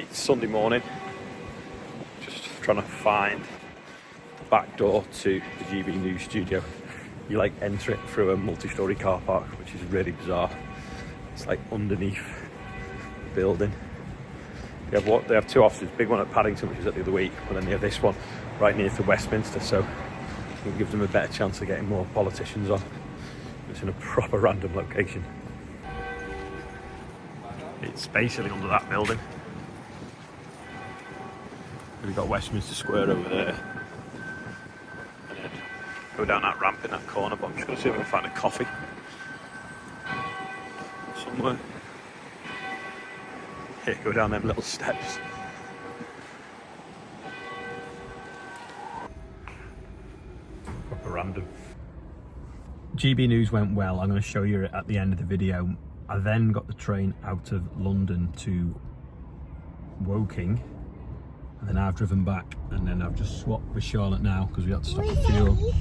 It's Sunday morning, just trying to find the back door to the GB News studio. You like enter it through a multi-storey car park, which is really bizarre. It's like underneath the building. They have two offices, big one at Paddington, which is at the other week, but then they have this one right near to Westminster, so it gives them a better chance of getting more politicians on. It's in a proper random location. It's basically under that building. We've got Westminster Square over there. And then go down that ramp in that corner, but I'm just going to see if I can find a coffee somewhere. Here, go down them little steps. Proper random. GB News went well. I'm going to show you it at the end of the video. I then got the train out of London to Woking. And then I've driven back, and then I've just swapped with Charlotte now because we had to stop for fuel.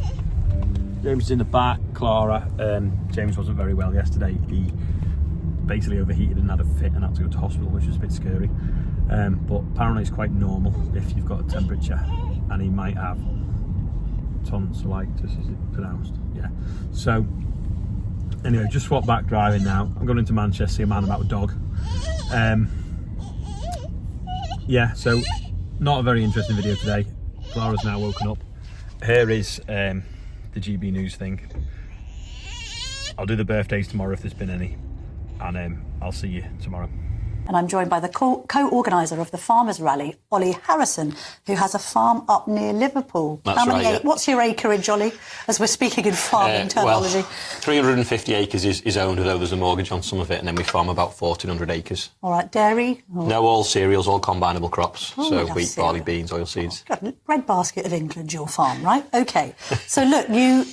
James is in the back, Clara. James wasn't very well yesterday. He basically overheated and had a fit and had to go to hospital, which was a bit scary. But apparently it's quite normal if you've got a temperature, and he might have tonsillitis, is it pronounced? Yeah. So anyway, just swapped back driving now. I'm going into Manchester to see a man about a dog. Yeah, so not a very interesting video today. Clara's now woken up. Here is the GB News thing. I'll do the birthdays tomorrow if there's been any, and I'll see you tomorrow. And I'm joined by the co-organiser of the Farmers Rally, Olly Harrison, who has a farm up near Liverpool. That's right, yeah. What's your acreage, Olly, as we're speaking in farming terminology? Well, 350 acres is owned, although there's a mortgage on some of it, and then we farm about 1,400 acres. All right, dairy? Oh. No, all cereals, all combinable crops. So wheat, cereal. barley, beans, oilseeds. God, breadbasket of England, your farm, right? OK. So, look, you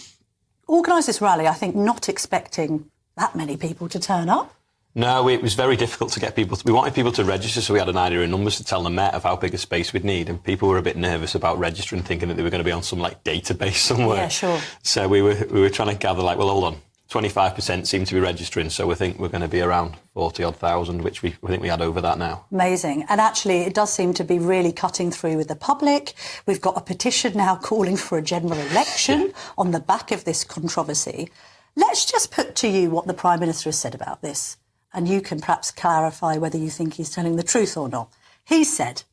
organised this rally, I think, not expecting that many people to turn up. No, it was very difficult to get people. We wanted people to register, so we had an idea of numbers to tell the Met of how big a space we'd need, and people were a bit nervous about registering, thinking that they were going to be on some like database somewhere. Yeah, sure. So we were trying to gather like, well, hold on, 25% seem to be registering, so we think we're going to be around 40-odd thousand, which we think we had over that now. Amazing. And actually, it does seem to be really cutting through with the public. We've got a petition now calling for a general election on the back of this controversy. Let's just put to you what the Prime Minister has said about this, and you can perhaps clarify whether you think he's telling the truth or not. He said,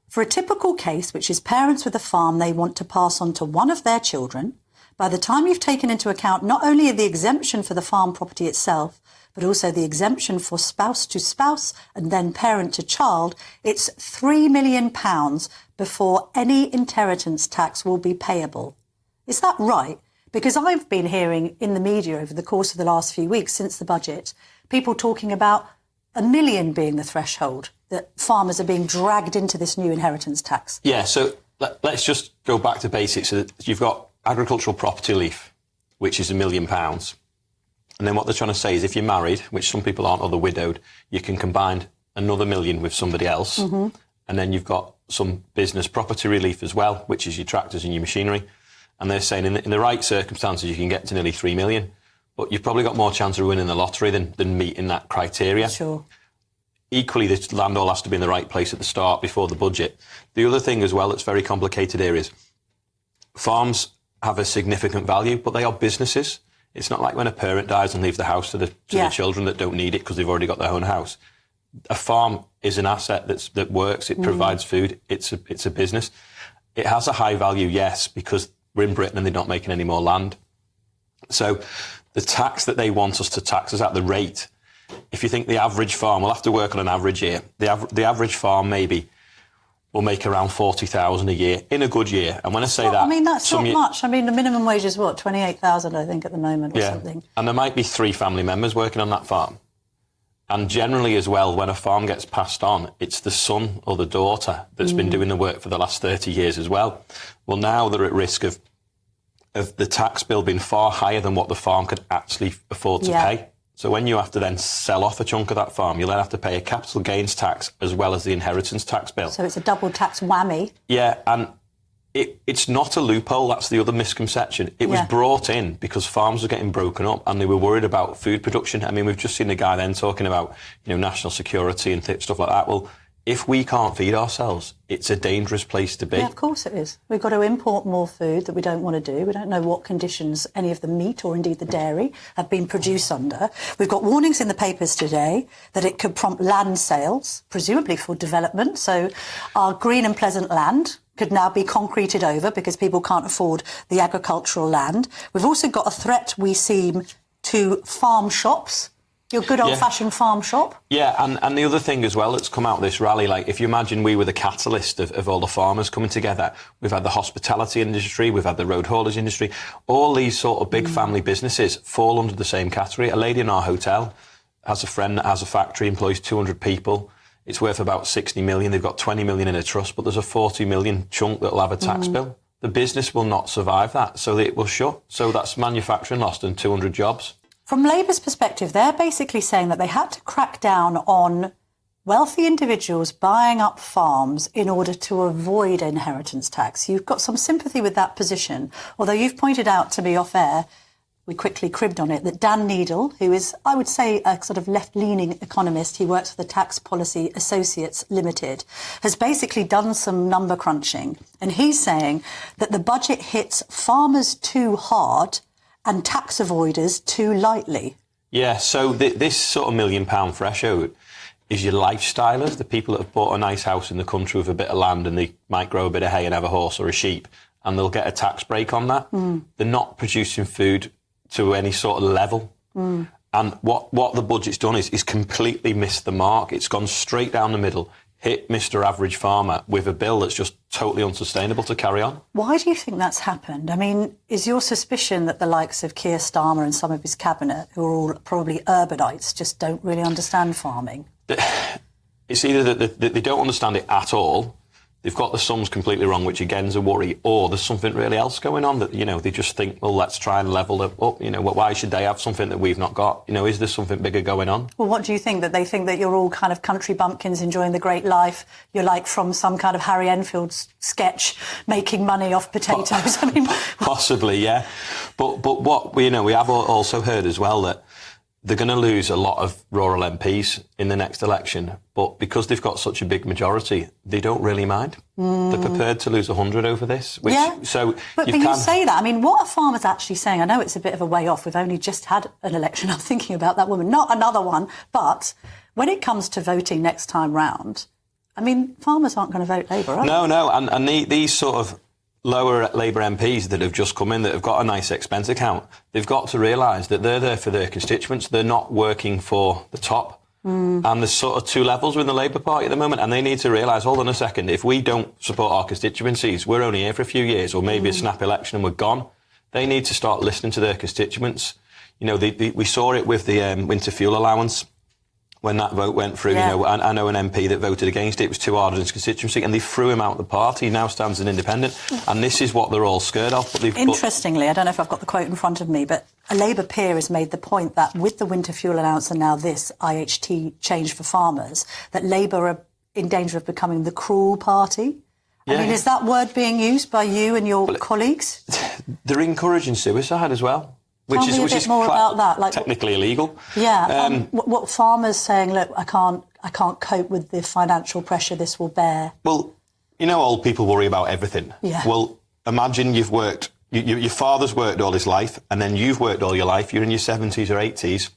for a typical case, which is parents with a farm they want to pass on to one of their children, by the time you've taken into account not only the exemption for the farm property itself, but also the exemption for spouse to spouse and then parent to child, it's £3 million before any inheritance tax will be payable. Is that right? Because I've been hearing in the media over the course of the last few weeks since the budget, people talking about £1 million being the threshold, that farmers are being dragged into this new inheritance tax. Yeah, so let's just go back to basics. So you've got agricultural property relief, which is £1 million. And then what they're trying to say is if you're married, which some people aren't, or they're widowed, you can combine another £1 million with somebody else. Mm-hmm. And then you've got some business property relief as well, which is your tractors and your machinery. And they're saying in the right circumstances, you can get to nearly £3 million. But you've probably got more chance of winning the lottery than meeting that criteria. Sure. Equally, the land all has to be in the right place at the start before the budget. The other thing as well that's very complicated here is farms have a significant value, but they are businesses. It's not like when a parent dies and leaves the house to the children that don't need it because they've already got their own house. A farm is an asset that works. It provides food. It's a business. It has a high value, yes, because we're in Britain and they're not making any more land. So the tax that they want us to tax us at, the rate, if you think the average farm, we'll have to work on an average year. The average farm maybe will make around 40,000 a year in a good year. And when I say that, I mean, that's not much. I mean, the minimum wage is what, 28,000, I think, at the moment, or something. And there might be 3 family members working on that farm. And generally as well, when a farm gets passed on, it's the son or the daughter that's been doing the work for the last 30 years as well. Well, now they're at risk of the tax bill being far higher than what the farm could actually afford to pay. So when you have to then sell off a chunk of that farm, you'll then have to pay a capital gains tax as well as the inheritance tax bill. So it's a double tax whammy. Yeah, and it's not a loophole. That's the other misconception. It was brought in because farms were getting broken up and they were worried about food production. I mean, we've just seen the guy then talking about, national security and stuff like that. Well, if we can't feed ourselves, it's a dangerous place to be. Yeah, of course it is. We've got to import more food that we don't want to do. We don't know what conditions any of the meat or indeed the dairy have been produced under. We've got warnings in the papers today that it could prompt land sales, presumably for development. So our green and pleasant land could now be concreted over because people can't afford the agricultural land. We've also got a threat, we seem, to farm shops. Your good old-fashioned farm shop. Yeah, and the other thing as well that's come out of this rally, like if you imagine we were the catalyst of all the farmers coming together, we've had the hospitality industry, we've had the road haulage industry, all these sort of big family businesses fall under the same category. A lady in our hotel has a friend that has a factory, employs 200 people. It's worth about 60 million. They've got 20 million in a trust, but there's a 40 million chunk that'll have a tax bill. The business will not survive that, so it will shut. So that's manufacturing lost and 200 jobs. From Labour's perspective, they're basically saying that they had to crack down on wealthy individuals buying up farms in order to avoid inheritance tax. You've got some sympathy with that position, although you've pointed out to me off air, we quickly cribbed on it, that Dan Needle, who is, I would say, a sort of left-leaning economist, he works for the Tax Policy Associates Limited, has basically done some number crunching. And he's saying that the budget hits farmers too hard and tax avoiders too lightly. Yeah, so this sort of £1 million threshold is your lifestylers, the people that have bought a nice house in the country with a bit of land and they might grow a bit of hay and have a horse or a sheep, and they'll get a tax break on that. They're not producing food to any sort of level. And what the budget's done is completely missed the mark. It's gone straight down the middle, hit Mr. Average Farmer with a bill that's just totally unsustainable to carry on. Why do you think that's happened? I mean, is your suspicion that the likes of Keir Starmer and some of his cabinet, who are all probably urbanites, just don't really understand farming? It's either that they don't understand it at all, they've got the sums completely wrong, which again is a worry, or there's something really else going on that, they just think, well, let's try and level it up. Why should they have something that we've not got? Is there something bigger going on? Well, what do you think? That they think that you're all kind of country bumpkins enjoying the great life? You're like from some kind of Harry Enfield sketch, making money off potatoes? I mean, possibly, yeah. But what we have also heard as well that they're going to lose a lot of rural MPs in the next election, but because they've got such a big majority, they don't really mind. They're prepared to lose 100 over this. So but you say that. I mean, what are farmers actually saying? I know it's a bit of a way off. We've only just had an election. I'm thinking about that woman, not another one. But when it comes to voting next time round, I mean, farmers aren't going to vote Labour, are they? No. And these sort of lower Labour MPs that have just come in, that have got a nice expense account, they've got to realise that they're there for their constituents. They're not working for the top. And there's sort of two levels within the Labour Party at the moment, and they need to realise, hold on a second, if we don't support our constituencies, we're only here for a few years, or maybe a snap election and we're gone. They need to start listening to their constituents. We saw it with the winter fuel allowance. When that vote went through, I know an MP that voted against it. It was too hard in his constituency, and they threw him out of the party. He now stands as an independent, and this is what they're all scared of. But interestingly, I don't know if I've got the quote in front of me, but a Labour peer has made the point that with the winter fuel allowance and now this IHT change for farmers, that Labour are in danger of becoming the cruel party. I mean, is that word being used by you and your colleagues? They're encouraging suicide as well. Tell me a bit more about that. Like, technically illegal. Yeah. What farmers saying? Look, I can't cope with the financial pressure this will bear. Well, old people worry about everything. Yeah. Well, imagine you've worked. Your father's worked all his life, and then you've worked all your life. You're in your 70s or 80s.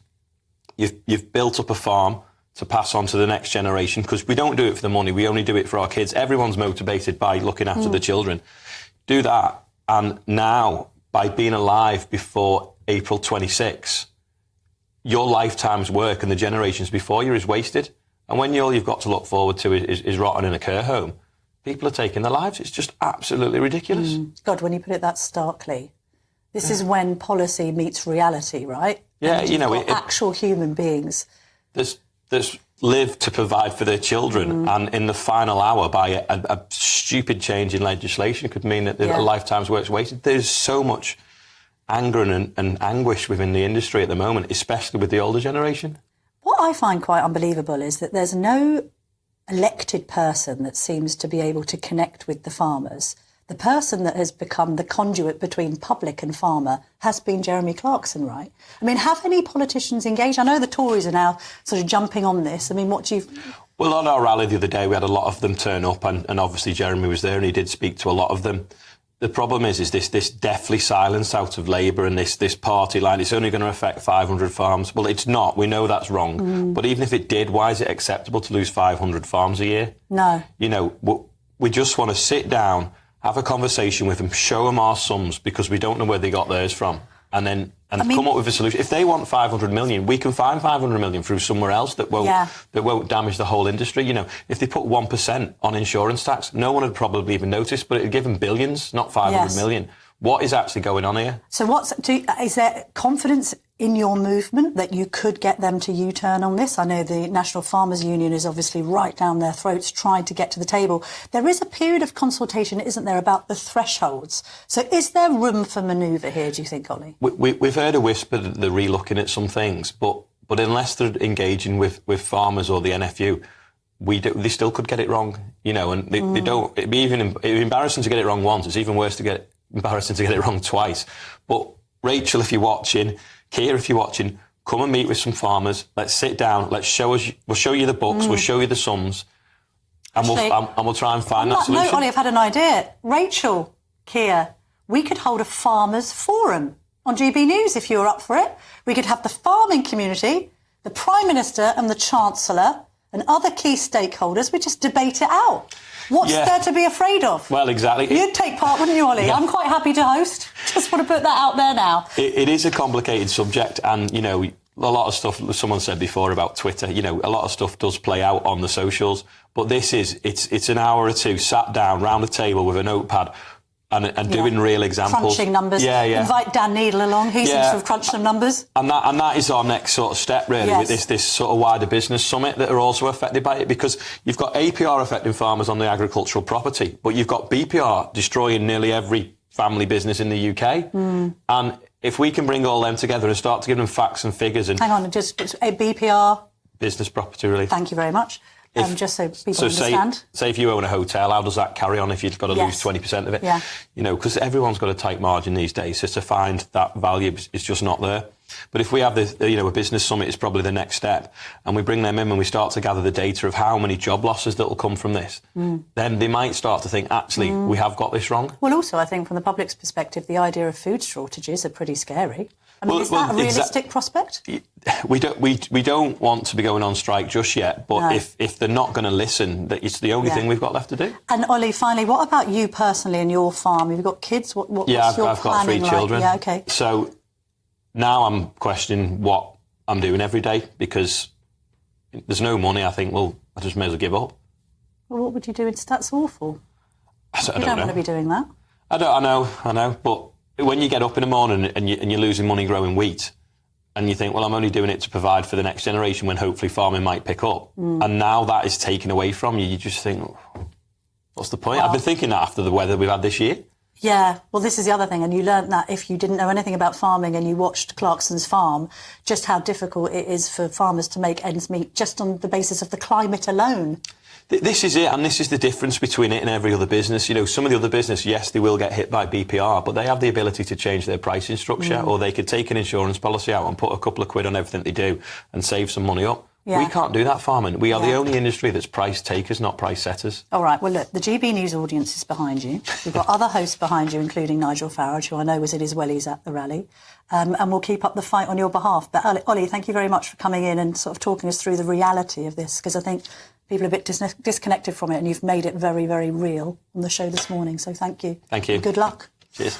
You've built up a farm to pass on to the next generation, because we don't do it for the money. We only do it for our kids. Everyone's motivated by looking after the children. Do that, and now by being alive before April 26, your lifetime's work and the generations before you is wasted. And when all you've got to look forward to is rotting in a care home, people are taking their lives. It's just absolutely ridiculous. God, when you put it that starkly, this is when policy meets reality, right? Yeah, and actual human beings. There's live to provide for their children, and in the final hour, by a stupid change in legislation, could mean that a lifetime's work's wasted. There's so much anger and anguish within the industry at the moment, especially with the older generation. What I find quite unbelievable is that there's no elected person that seems to be able to connect with the farmers. The person that has become the conduit between public and farmer has been Jeremy Clarkson, right? I mean, have any politicians engaged? I know the Tories are now sort of jumping on this. I mean, what do you... Well, on our rally the other day, we had a lot of them turn up, and obviously Jeremy was there, and he did speak to a lot of them. The problem is this deathly silence out of Labour and this party line. It's only going to affect 500 farms. Well, it's not. We know that's wrong. But even if it did, why is it acceptable to lose 500 farms a year? No. You know, we just want to sit down, have a conversation with them, show them our sums, because we don't know where they got theirs from, and then come up with a solution. If they want 500 million, we can find 500 million through somewhere else that won't damage the whole industry. You know, if they put 1% on insurance tax, no one would probably even notice, but it'd give them billions, not 500 million. What is actually going on here? So is there confidence in your movement that you could get them to U-turn on this? I know the National Farmers Union is obviously right down their throats trying to get to the table. There is a period of consultation, isn't there, about the thresholds? So is there room for manoeuvre here, do you think, Ollie? We've heard a whisper that they're re-looking at some things, but unless they're engaging with farmers or the NFU, they still could get it wrong, you know, and they don't. It'd be embarrassing to get it wrong once. It's even worse embarrassing to get it wrong twice. But Rachel, if you're watching, Keir, if you're watching, come and meet with some farmers. Let's sit down. We'll show you the books. We'll show you the sums, and we'll try and find that solution. No, Ollie, I've had an idea. Rachel, Keir, we could hold a farmers forum on GB News if you were up for it. We could have the farming community, the Prime Minister and the Chancellor and other key stakeholders. We just debate it out. What's there to be afraid of? Well, exactly. You'd take part, wouldn't you, Ollie? Yeah. I'm quite happy to host. Just want to put that out there now. It is a complicated subject, and, you know, a lot of stuff, someone said before about Twitter, you know, a lot of stuff does play out on the socials, but it's an hour or two sat down round a table with a notepad and doing real examples. Crunching numbers. Yeah. Invite Dan Needle along. He seems to have crunched some numbers. And that is our next sort of step, really, with this sort of wider business summit that are also affected by it, because you've got APR affecting farmers on the agricultural property, but you've got BPR destroying nearly every family business in the UK. And if we can bring all them together and start to give them facts and figures and... Hang on, just a BPR... Business property relief. Thank you very much. Just so people understand. Say if you own a hotel, how does that carry on if you've got to lose 20% of it? Yeah. You know, because everyone's got a tight margin these days, so to find that value is just not there. But if we have a business summit is probably the next step, and we bring them in and we start to gather the data of how many job losses that will come from this, then they might start to think, actually, we have got this wrong. Well, also, I think from the public's perspective, the idea of food shortages are pretty scary. I mean, is that a realistic prospect? We don't want to be going on strike just yet, but if they're not going to listen, it's the only thing we've got left to do. And Ollie, finally, what about you personally and your farm? Have you got kids? What's your I've got 3 children. Yeah, okay. So now I'm questioning what I'm doing every day, because there's no money. I think, well, I just may as well give up. Well, what would you do instead? That's awful. I don't want to be doing that. I know, but when you get up in the morning and you're losing money growing wheat, and you think, well, I'm only doing it to provide for the next generation when hopefully farming might pick up, and now that is taken away from you, you just think, what's the point? Well, I've been thinking that after the weather we've had this year. Yeah, well, this is the other thing, and you learnt that if you didn't know anything about farming and you watched Clarkson's farm, just how difficult it is for farmers to make ends meet just on the basis of the climate alone. This is it, and this is the difference between it and every other business. You know, some of the other business, yes, they will get hit by BPR, but they have the ability to change their pricing structure, or they could take an insurance policy out and put a couple of quid on everything they do and save some money up. Yeah. We can't do that, farming. We are the only industry that's price takers, not price setters. All right, well, look, the GB News audience is behind you. We've got other hosts behind you, including Nigel Farage, who I know was at his wellies at the rally. And we'll keep up the fight on your behalf. But, Ollie, thank you very much for coming in and sort of talking us through the reality of this, because I think people are a bit disconnected from it, and you've made it very, very real on the show this morning. So thank you. Thank you. And good luck. Cheers.